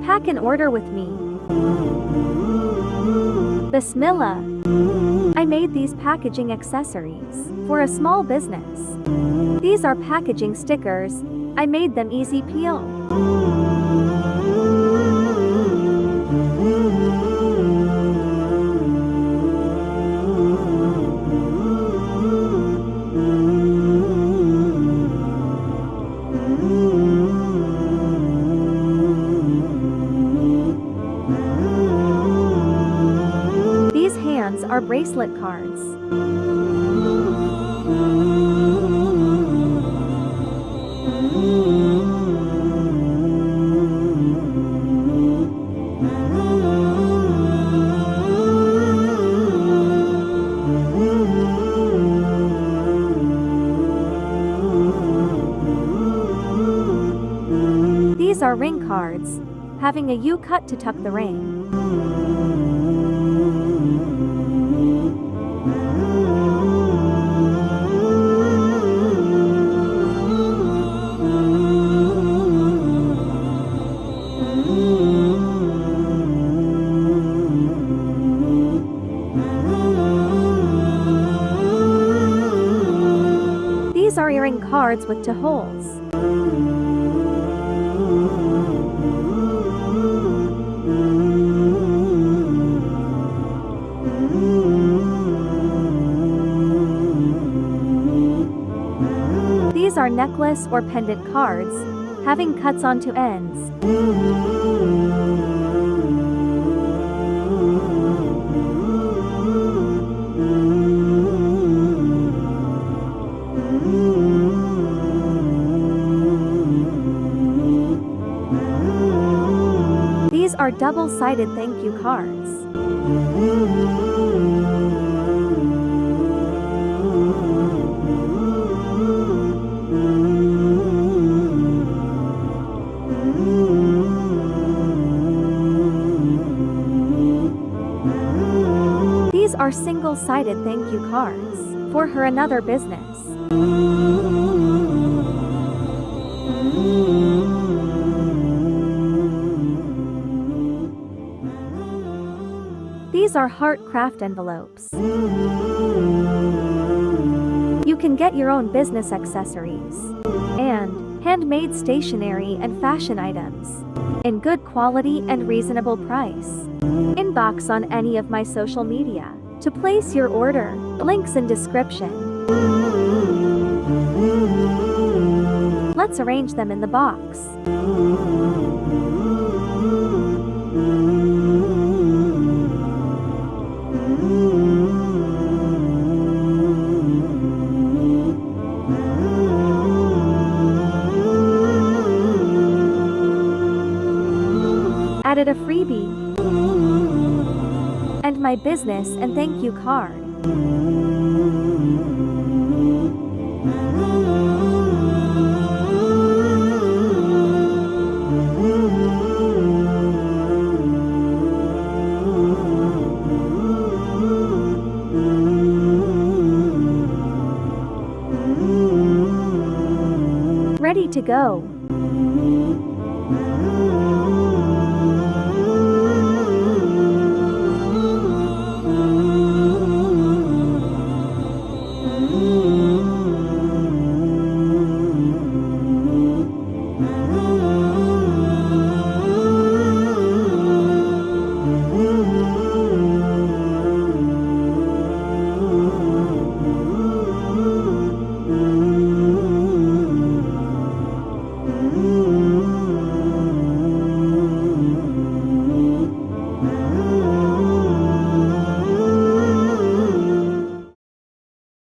Pack an order with me. Bismillah. I made these packaging accessories for a small business. These are packaging stickers. I made them easy peel. These hands are bracelet cards. These are ring cards, having a U cut to tuck the ring. These are earring cards with 2 holes. These are necklace or pendant cards, having cuts onto ends. These are double-sided thank you cards. These are single-sided thank you cards for her another business. These are heart craft envelopes. You can get your own business accessories and handmade stationery and fashion items in good quality and reasonable price. Inbox on any of my social media to place your order. Links in description. Let's arrange them in the box. Added a freebie and my business and thank you card. Ready to go.